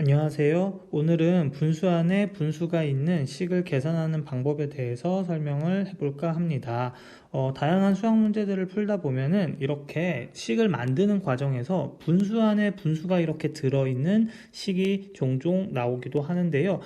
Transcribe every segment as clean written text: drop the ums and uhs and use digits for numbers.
안녕하세요. 오늘은 분수 안에 분수가 있는 식을 계산하는 방법에 대해서 설명을 해볼까 합니다. 다양한 수학 문제들을 풀다 보면은 이렇게 식을 만드는 과정에서 분수 안에 분수가 이렇게 들어있는 식이 종종 나오기도 하는데요.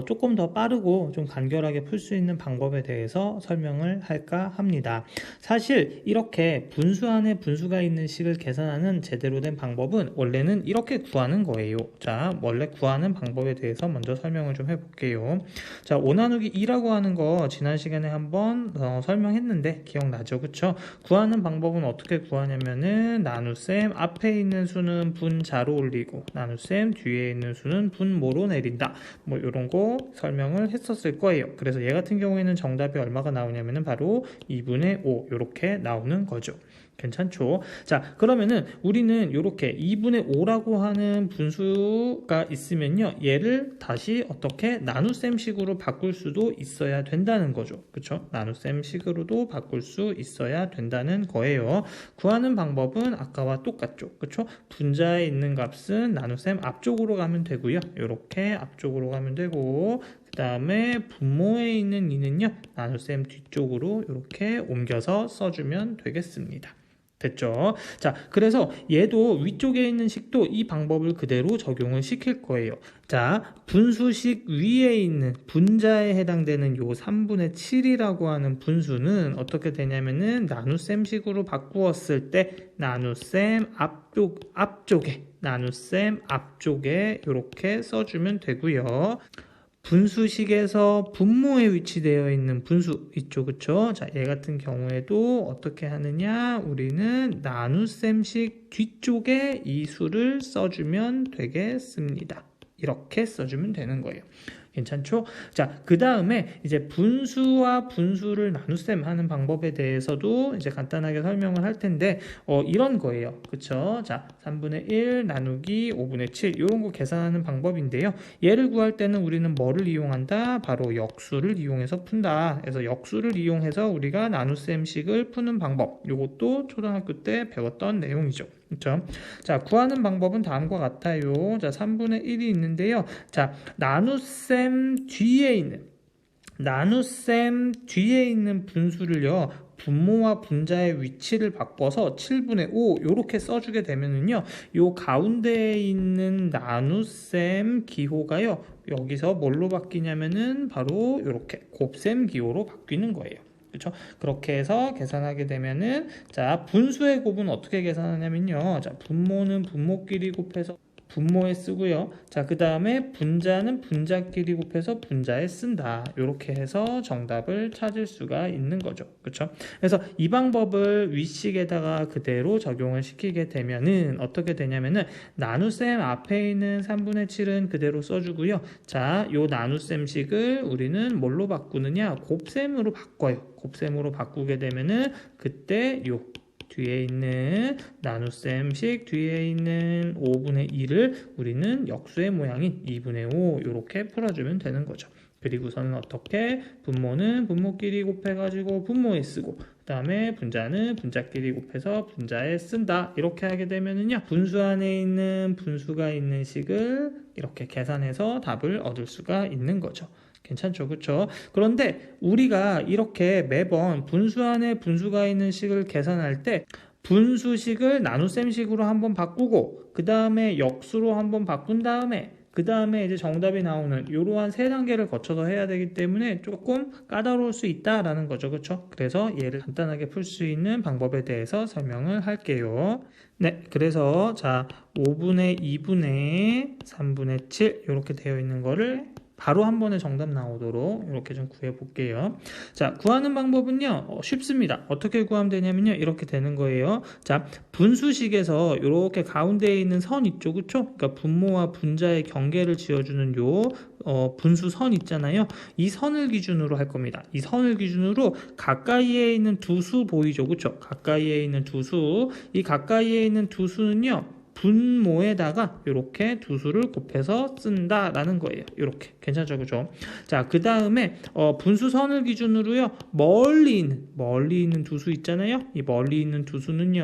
조금 더 빠르고 좀 간결하게 풀 수 있는 방법에 대해서 설명을 할까 합니다. 사실 이렇게 분수 안에 분수가 있는 식을 계산하는 제대로 된 방법은 원래는 이렇게 구하는 거예요. 자, 원래 구하는 방법에 대해서 먼저 설명을 좀 해볼게요. 자, 5 나누기 2라고 하는 거 지난 시간에 한번 설명했는데 기억나죠? 그쵸? 구하는 방법은 어떻게 구하냐면은 나눗셈 앞에 있는 수는 분자로 올리고 나눗셈 뒤에 있는 수는 분모로 내린다. 뭐 이런 거 설명을 했었을 거예요. 그래서 얘 같은 경우에는 정답이 얼마가 나오냐면은 바로 2분의 5 이렇게 나오는 거죠. 괜찮죠? 자, 그러면은 우리는 이렇게 2분의 5라고 하는 분수가 있으면요, 얘를 다시 어떻게 나눗셈 식으로 바꿀 수도 있어야 된다는 거죠. 그쵸? 나눗셈 식으로도 바꿀 수 있어야 된다는 거예요. 구하는 방법은 아까와 똑같죠. 그쵸? 분자에 있는 값은 나눗셈 앞쪽으로 가면 되고요. 이렇게 앞쪽으로 가면 되고, 그 다음에 분모에 있는 2는요, 나눗셈 뒤쪽으로 이렇게 옮겨서 써주면 되겠습니다. 됐죠? 자, 그래서 얘도 위쪽에 있는 식도 이 방법을 그대로 적용을 시킬 거예요. 자, 분수식 위에 있는 분자에 해당되는 요 3분의 7이라고 하는 분수는 어떻게 되냐면은 나눗셈 식으로 바꾸었을 때 나눗셈 앞쪽에 이렇게 써주면 되고요. 분수식에서 분모에 위치되어 있는 분수 있죠, 그쵸? 자, 얘 같은 경우에도 어떻게 하느냐? 우리는 나눗셈식 뒤쪽에 이 수를 써주면 되겠습니다. 이렇게 써주면 되는 거예요. 괜찮죠? 자, 그 다음에 이제 분수와 분수를 나눗셈 하는 방법에 대해서도 이제 간단하게 설명을 할 텐데, 이런 거예요. 그쵸? 자, 3분의 1 나누기 5분의 7 이런 거 계산하는 방법인데요. 얘를 구할 때는 우리는 뭐를 이용한다? 바로 역수를 이용해서 푼다. 그래서 역수를 이용해서 우리가 나눗셈식을 푸는 방법. 이것도 초등학교 때 배웠던 내용이죠. 그렇죠? 자, 구하는 방법은 다음과 같아요. 자, 3분의 1이 있는데요. 자, 나눗셈 뒤에 있는 분수를요, 분모와 분자의 위치를 바꿔서 7분의 5 이렇게 써주게 되면은요, 요 가운데에 있는 나눗셈 기호가요, 여기서 뭘로 바뀌냐면은 바로 이렇게 곱셈 기호로 바뀌는 거예요. 그렇죠? 그렇게 해서 계산하게 되면은, 자, 분수의 곱은 어떻게 계산하냐면요, 자, 분모는 분모끼리 곱해서 분모에 쓰고요. 자, 그 다음에 분자는 분자끼리 곱해서 분자에 쓴다. 이렇게 해서 정답을 찾을 수가 있는 거죠. 그렇죠? 그래서 이 방법을 윗식에다가 그대로 적용을 시키게 되면은 어떻게 되냐면은 나눗셈 앞에 있는 3분의 7은 그대로 써주고요. 자, 요 나눗셈식을 우리는 뭘로 바꾸느냐? 곱셈으로 바꿔요. 곱셈으로 바꾸게 되면은 그때 요 뒤에 있는 나눗셈식 뒤에 있는 5분의 2를 우리는 역수의 모양인 2분의 5 이렇게 풀어주면 되는 거죠. 그리고서는 어떻게? 분모는 분모끼리 곱해가지고 분모에 쓰고, 그 다음에 분자는 분자끼리 곱해서 분자에 쓴다. 이렇게 하게 되면은요, 분수 안에 있는 분수가 있는 식을 이렇게 계산해서 답을 얻을 수가 있는 거죠. 괜찮죠? 그쵸? 그런데 우리가 이렇게 매번 분수 안에 분수가 있는 식을 계산할 때 분수식을 나눗셈식으로 한번 바꾸고 그 다음에 역수로 한번 바꾼 다음에 그 다음에 이제 정답이 나오는 이러한 세 단계를 거쳐서 해야 되기 때문에 조금 까다로울 수 있다라는 거죠. 그렇죠? 그래서 얘를 간단하게 풀 수 있는 방법에 대해서 설명을 할게요. 네, 그래서 자, 5분의 2분의 3분의 7 이렇게 되어 있는 거를 바로 한 번에 정답 나오도록 이렇게 좀 구해 볼게요. 자, 구하는 방법은요, 쉽습니다. 어떻게 구하면 되냐면요, 이렇게 되는 거예요. 자, 분수식에서 이렇게 가운데에 있는 선 있죠, 그쵸? 그러니까 분모와 분자의 경계를 지어주는 요 분수선 있잖아요. 이 선을 기준으로 할 겁니다. 이 선을 기준으로 가까이에 있는 두 수 보이죠, 그쵸? 가까이에 있는 두 수, 이 가까이에 있는 두 수는요, 분모에다가 이렇게 두 수를 곱해서 쓴다라는 거예요. 이렇게 괜찮죠, 그죠? 자, 그 다음에 분수선을 기준으로요, 멀리 있는 두 수 있잖아요. 이 멀리 있는 두 수는요,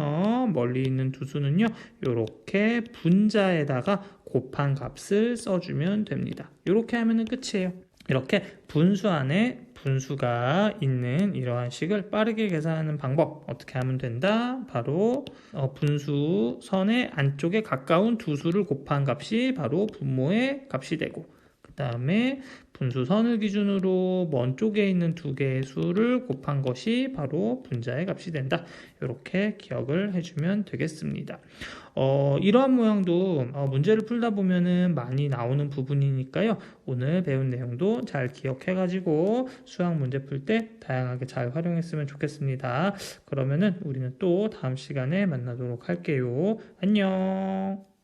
이렇게 분자에다가 곱한 값을 써주면 됩니다. 이렇게 하면은 끝이에요. 이렇게 분수 안에 분수가 있는 이러한 식을 빠르게 계산하는 방법 어떻게 하면 된다? 바로 분수선의 안쪽에 가까운 두 수를 곱한 값이 바로 분모의 값이 되고, 그 다음에 분수선을 기준으로 먼 쪽에 있는 두 개의 수를 곱한 것이 바로 분자의 값이 된다. 이렇게 기억을 해주면 되겠습니다. 이러한 모양도 문제를 풀다 보면은 많이 나오는 부분이니까요. 오늘 배운 내용도 잘 기억해가지고 수학 문제 풀 때 다양하게 잘 활용했으면 좋겠습니다. 그러면은 우리는 또 다음 시간에 만나도록 할게요. 안녕.